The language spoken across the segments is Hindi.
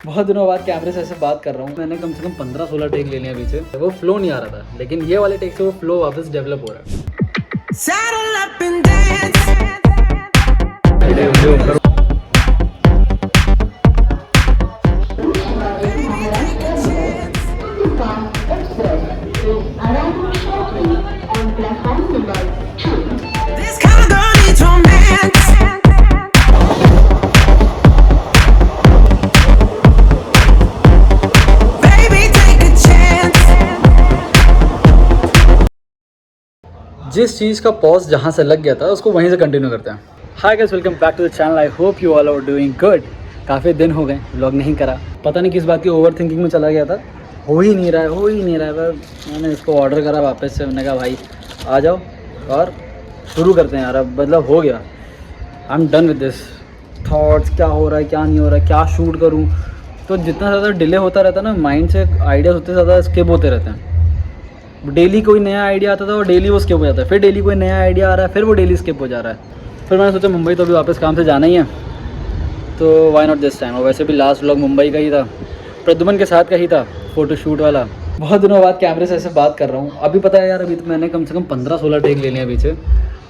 बहुत दिनों बाद कैमरे से ऐसे बात कर रहा हूँ। मैंने कम से कम 15-16 टेक ले लिया पीछे, वो फ्लो नहीं आ रहा था, लेकिन ये वाले टेक से वो फ्लो वापस डेवलप हो रहा है। जिस चीज़ का पॉज जहाँ से लग गया था उसको वहीं से कंटिन्यू करते हैं। Hi guys, welcome back to the channel. I hope you all are doing good. काफ़ी दिन हो गए व्लॉग नहीं करा, पता नहीं किस बात की ओवर थिंकिंग में चला गया था। हो ही नहीं रहा है। पर मैंने इसको ऑर्डर करा वापस से। मैंने कहा भाई आ जाओ और शुरू करते हैं यार। अब मतलब हो गया, I am done with this thoughts. क्या हो रहा है, क्या नहीं हो रहा है, क्या शूट करूँ। तो जितना ज़्यादा डिले होता रहता है ना, माइंड से आइडियाज़ उतने ज़्यादा स्किप होते रहते हैं। डेली कोई नया आइडिया आता था और डेली वो स्किप हो जाता है, फिर डेली कोई नया आइडिया आ रहा है, फिर वो डेली स्किप हो जा रहा है। फिर मैंने सोचा मुंबई तो अभी वापस काम से जाना ही है, तो वाई नॉट दिस टाइम। और वैसे भी लास्ट व्लॉग मुंबई का ही था, प्रद्युमन के साथ का ही था, फ़ोटोशूट वाला। बहुत दिनों बाद कैमरे से ऐसे बात कर रहा हूँ। अभी पता है यार, अभी तो मैंने कम से कम 15-16 टेक ले लिया पीछे,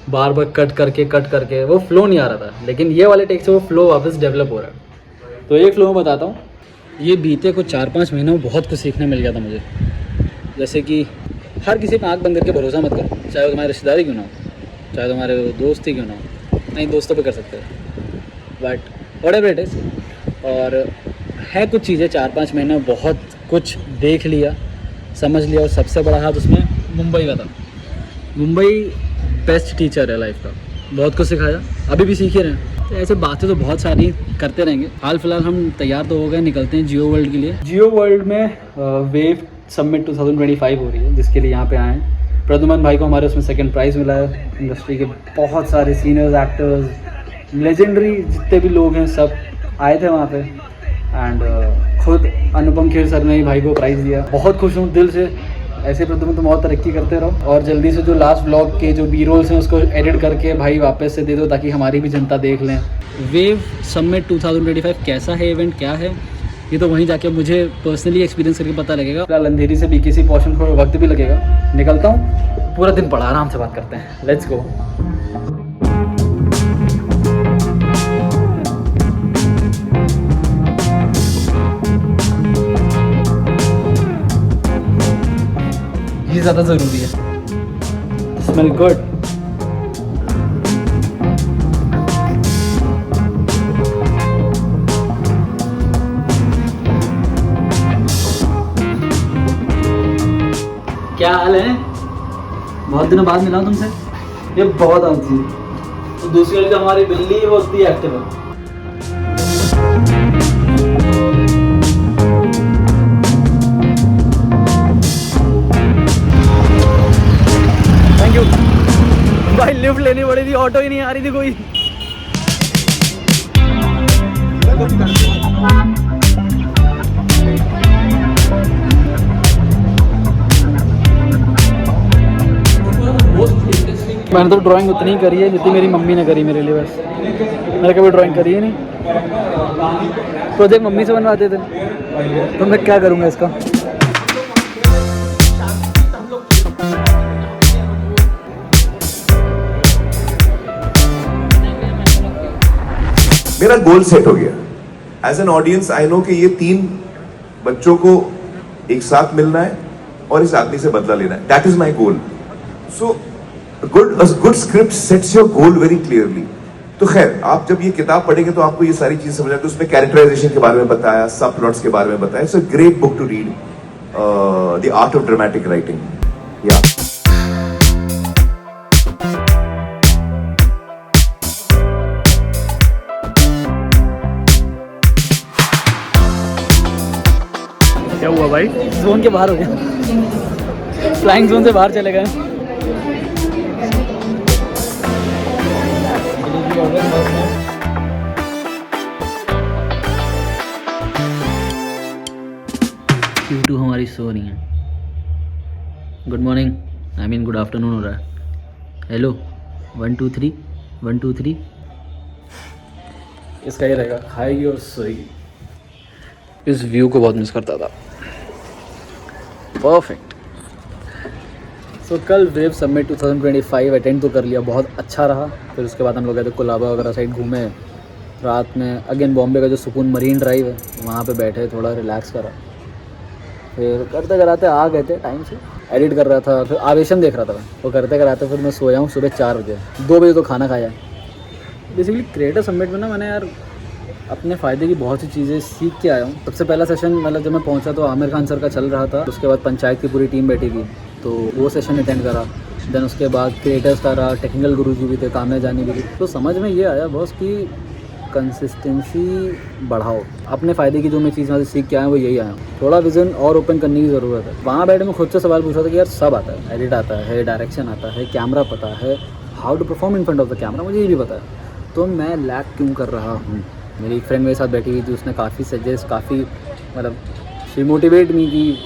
बार बार कट करके वो फ्लो नहीं आ रहा था, लेकिन ये वाले टेक से वो फ्लो वापस डेवलप हो रहा है। तो एक फ्लो में बताता हूँ। ये बीते कुछ 4-5 महीनों में बहुत कुछ सीखने मिल गया था मुझे। जैसे कि हर किसी पे आँख बंद करके भरोसा मत करो, चाहे वो तुम्हारे रिश्तेदारी क्यों ना हो, चाहे तुम्हारे दोस्त ही क्यों ना हो। नहीं, दोस्तों पे कर सकते हो, बट व्हाटएवर इट इज़। और है कुछ चीज़ें 4-5 महीने में बहुत कुछ देख लिया, समझ लिया। और सबसे बड़ा हाथ उसमें मुंबई का था। मुंबई बेस्ट टीचर है लाइफ का, बहुत कुछ सिखाया, अभी भी सीख ही रहे हैं। तो ऐसे बातें तो बहुत सारी करते रहेंगे। हाल फिलहाल हम तैयार तो हो गए, निकलते हैं जियो वर्ल्ड के लिए। जियो वर्ल्ड में वेव समिट 2025 हो रही है, जिसके लिए यहाँ पे आए हैं। प्रद्युमन भाई को हमारे उसमें सेकंड प्राइज़ मिला है। इंडस्ट्री के बहुत सारे सीनियर्स एक्टर्स, लेजेंडरी जितने भी लोग हैं, सब आए थे वहाँ पे। एंड खुद अनुपम खेर सर ने ही भाई को प्राइज़ दिया। बहुत खुश हूँ दिल से। ऐसे प्रद्युमन तुम बहुत तरक्की करते रहो, और जल्दी से जो लास्ट व्लॉग के जो बी रोल्स हैं उसको एडिट करके भाई वापस से दे दो, ताकि हमारी भी जनता देख लें। वेव समिट 2025 कैसा है, इवेंट क्या है, ये तो वहीं जाके मुझे पर्सनली एक्सपीरियंस करके पता लगेगा। फिलहाल अंधेरी से बीकेसी पहुंचने में थोड़ा वक्त भी लगेगा। निकलता हूँ, पूरा दिन पड़ा, आराम से बात करते हैं। Let's go. ये ज़्यादा ज़रूरी है। Smell good. क्या हाल है? बहुत दिनों बाद मिला हूं तुमसे। ये बहुत आलसी है। तो दूसरी वाली जो हमारी बिल्ली है वो उसकी एक्टिव है। थैंक यू भाई। लिफ्ट लेनी पड़ी थी, ऑटो ही नहीं आ रही थी कोई। मैंने तो ड्राइंग उतनी ही करी है जितनी मेरी मम्मी ने करी मेरे लिए, बस। मैंने कभी ड्राइंग करी ही नहीं। प्रोजेक्ट मम्मी से बनवाते थे, तो मैं क्या करूँगा इसका। मेरा गोल सेट हो गया। As an audience I know कि ये 3 बच्चों को एक साथ मिलना है और इस आदमी से बदला लेना है। That is my goal. So good script sets your goal very clearly. तो खैर, आप जब ये किताब पढ़ेंगे तो आपको ये सारी चीज समझ आती है। उसमें कैरेक्टराइजेशन के बारे में बताया, सब प्लॉट्स के बारे में बताया। It's a great book to read, the art of dramatic writing. या क्या हुआ भाई? जोन के बाहर हो गया, फ्लाइंग जोन से बाहर चले गए। Q2 हमारी सो रही है। Good morning, I mean good afternoon हो रहा है। हेलो 1 2 3 1 2 3। इसका ये रहेगा, खाएगी और सोएगी। इस व्यू को बहुत मिस करता था। परफेक्ट। सो कल वेव समिट 2025 अटेंड तो कर लिया, बहुत अच्छा रहा। फिर उसके बाद हम लोग गए थे कोलाबा वगैरह साइड घूमे। रात में अगेन बॉम्बे का जो सुकून मरीन ड्राइव है वहाँ पे बैठे, थोड़ा रिलैक्स करा। फिर करते कराते आ गए थे टाइम से। एडिट कर रहा था, फिर आवेशन देख रहा था मैं, वो करते कराते फिर मैं सोया हूँ सुबह 4 बजे। 2 बजे तो खाना खाया। बेसिकली क्रिएटर समिट में ना मैंने यार अपने फ़ायदे की बहुत सी चीज़ें सीख के आया हूँ। सबसे पहला सेशन मतलब जब मैं पहुँचा तो आमिर खान सर का चल रहा था। उसके बाद पंचायत की पूरी टीम बैठी थी, तो वो सेशन अटेंड करा। देन उसके बाद क्रिएटर्स का रहा, टेक्निकल गुरुजी भी थे, काम्या जानी भी थी। तो समझ में ये आया बॉस कि कंसिस्टेंसी बढ़ाओ। अपने फ़ायदे की जो मैं चीज़ वहाँ से सीख के आया वो यही आया हूँ। थोड़ा विज़न और ओपन करने की ज़रूरत है। वहाँ बैठे मैं खुद से सवाल पूछ रहा था कि यार सब आता है, एडिट आता है, डायरेक्शन आता है, कैमरा पता है, how to perform in front of the camera मुझे ये भी पता है, तो मैं लैग क्यों कर रहा हूँ। मेरी एक फ्रेंड मेरे साथ बैठी हुई थी, उसने काफ़ी सजेस्ट, काफ़ी मतलब शी मोटिवेट मी कि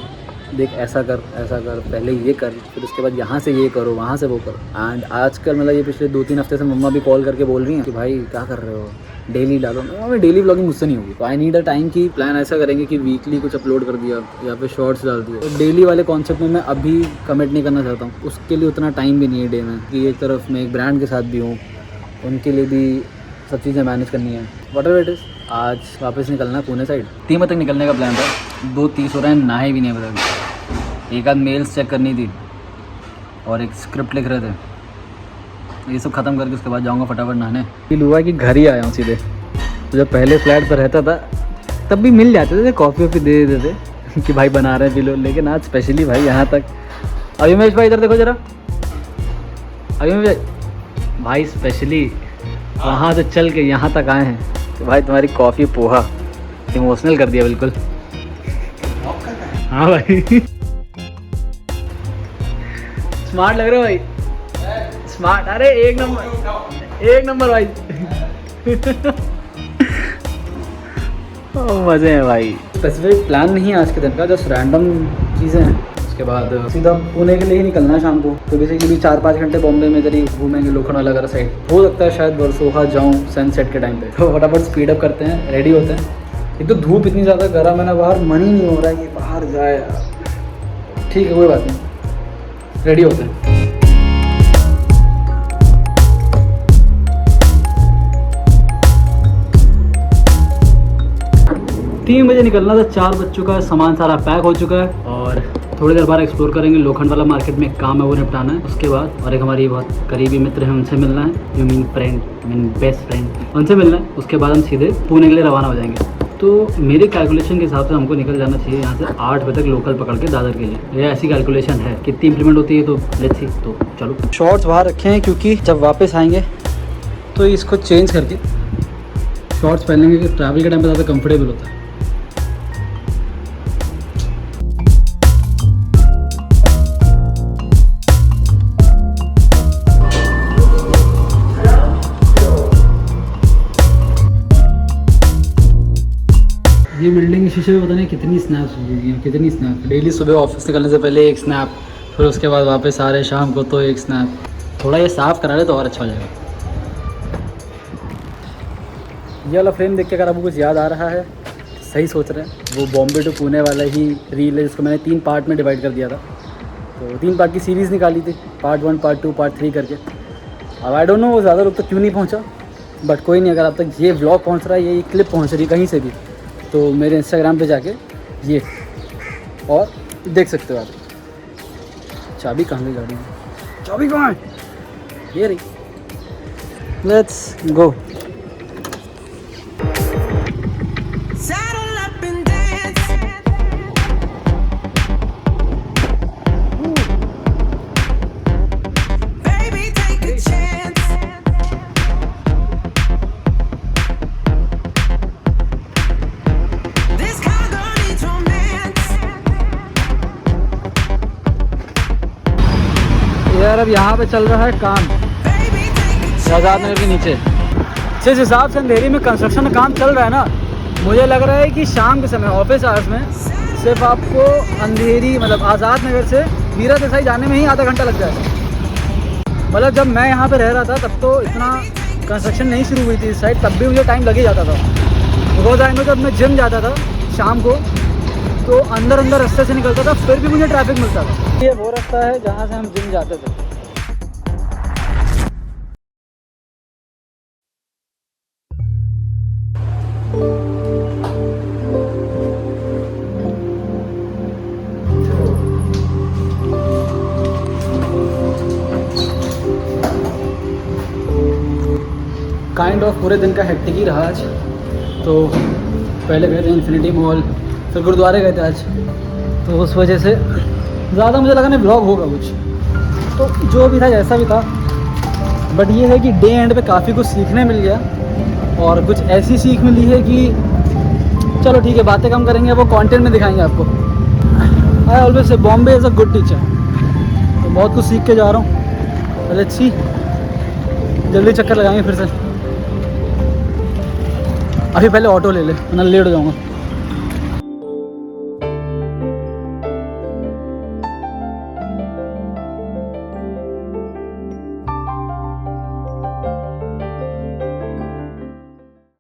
देख ऐसा कर, पहले ये कर, फिर उसके बाद यहाँ से ये करो, वहाँ से वो करो। एंड आजकल मतलब ये पिछले 2-3 हफ्ते से मम्मा भी कॉल करके बोल रही हैं कि भाई क्या कर रहे हो, डेली डालो। मैं डेली व्लॉगिंग मुझसे नहीं होगी, तो आई नीड अ टाइम की प्लान ऐसा करेंगे कि वीकली कुछ अपलोड कर दिया या फिर शॉर्ट्स डाल दिए। तो डेली वाले कॉन्सेप्ट में मैं अभी कमिट नहीं करना चाहता हूँ, उसके लिए उतना टाइम भी नहीं है डे में कि एक तरफ मैं एक ब्रांड के साथ भी हूँ, उनके लिए भी सब चीज़ें मैनेज करनी है। Whatever it is. आज वापस निकलना है पुणे साइड। 3 बजे तक निकलने का प्लान था, 2:30 हो रहे हैं, नहाए भी नहीं अभी तक। एक आध मेल्स चेक करनी थी और एक स्क्रिप्ट लिख रहे थे, ये सब ख़त्म करके उसके बाद जाऊँगा फटाफट नहाने। फील हुआ कि घर ही आया हूँ सीधे। तो जब पहले फ्लैट पर रहता था तब भी मिल जाते थे, कॉफ़ी वॉफ़ी दे देते थे कि भाई बना रहे हैं पी लो, लेकिन आज स्पेशली भाई यहाँ तक। अभिमेश भाई इधर देखो ज़रा, अभिमेश भाई स्पेशली वहाँ से चल के यहाँ तक आए हैं तो भाई तुम्हारी कॉफ़ी पोहा इमोशनल कर दिया बिल्कुल। हाँ भाई स्मार्ट लग रहे हो भाई, स्मार्ट। अरे एक नंबर भाई मज़े हैं भाई। स्पेसिफिक प्लान नहीं है आज के दिन का, जस्ट रैंडम चीज़ें हैं। उसके बाद सीधा पुणे के लिए ही निकलना है शाम को। तो बेसिकली 4-5 घंटे बॉम्बे में इधर ही घूमेंगे, लोखंडवाला वगैरह साइड। हो सकता है शायद वर्सोहा जाऊँ सनसेट के टाइम पे। तो फटाफट स्पीड अप करते हैं, रेडी होते हैं। एक तो धूप इतनी ज़्यादा गर्म है ना, बाहर मन ही नहीं हो रहा है कि बाहर जाए यार। ठीक है कोई बात नहीं, रेडी होते हैं। 3 बजे निकलना था, 4 बज चुका है, सामान सारा पैक हो चुका है और थोड़ी देर बाद एक्सप्लोर करेंगे। लोखंडवाला मार्केट में एक काम है वो निपटाना है। उसके बाद और एक हमारी बहुत करीबी मित्र हैं, उनसे मिलना है। You mean friend, mean best friend, उनसे मिलना है। उसके बाद हम सीधे पुणे के लिए रवाना हो जाएंगे। तो मेरे कैलकुलेशन के हिसाब से हमको निकल जाना चाहिए यहाँ से 8 बजे तक लोकल पकड़ के दादर के लिए। ये ऐसी कैलकुलेशन है, कितनी इंप्लीमेंट होती है तो लेट्स सी। तो चलो शॉर्ट्स बाहर रखे हैं क्योंकि जब वापस आएंगे तो इसको चेंज करके शॉर्ट्स पहनेंगे कि ट्रैवल के टाइम पर ज़्यादा कंफर्टेबल होता है। ये बिल्डिंग शीशे में पता नहीं कितनी स्नैप्स होगी, कितनी स्नैप। डेली सुबह ऑफिस निकलने से पहले एक स्नैप, फिर उसके बाद वापस आ रहे शाम को तो एक स्नैप। थोड़ा ये साफ़ करा ले तो और अच्छा हो जाएगा। ये वाला फ्रेम देख के अगर आपको कुछ याद आ रहा है सही सोच रहे हैं, वो बॉम्बे टू पुणे वाला ही रील है जिसको मैंने 3 पार्ट में डिवाइड कर दिया था। तो 3 पार्ट की सीरीज़ निकाली थी, पार्ट 1, पार्ट 2, पार्ट 3 करके। अब आई डोंट नो वो ज़्यादा लोग तक क्यों नहीं पहुँचा, बट कोई नहीं, अगर आप तक ये व्लॉग पहुँच रहा है, ये क्लिप पहुँच रही है कहीं से भी, तो मेरे इंस्टाग्राम पे जाके ये और देख सकते हो आप। चाबी कहाँ गई गाड़ी में, चाबी कहाँ है, ये रही। Let's go. यार अब यहाँ पे चल रहा है काम आज़ाद नगर के नीचे। जिस हिसाब से अंधेरी में कंस्ट्रक्शन का काम चल रहा है ना, मुझे लग रहा है कि शाम के समय ऑफिस आवर्स में सिर्फ आपको अंधेरी मतलब आज़ाद नगर से मीरा देसाई जाने में ही आधा घंटा लग जाएगा। मतलब जब मैं यहाँ पे रह रहा था तब तो इतना कंस्ट्रक्शन नहीं शुरू हुई थी इस साइड, तब भी मुझे टाइम लग ही जाता था। रोज़ आई में जब मैं जिम जाता था शाम को, तो अंदर अंदर रास्ते से निकलता था, फिर भी मुझे ट्रैफिक मिलता था। ये वो रास्ता है जहाँ से हम जिम जाते थे। काइंड ऑफ पूरे दिन का हेक्टिक ही रहा आज। तो पहले गए थे इन्फिनिटी मॉल, फिर गुरुद्वारे गए थे आज, तो उस वजह से ज़्यादा मुझे लगा नहीं ब्लॉग होगा कुछ। तो जो भी था जैसा भी था, बट ये है कि डे एंड पे काफ़ी कुछ सीखने मिल गया, और कुछ ऐसी सीख मिली है कि चलो ठीक है, बातें कम करेंगे, वो कंटेंट में दिखाएंगे आपको। I always say Bombay is a good teacher. तो बहुत कुछ सीख के जा रहा हूँ। लेट्स सी, जल्दी चक्कर लगाएंगे फिर से। अभी पहले ऑटो ले ले, वरना लेट हो जाऊँगा।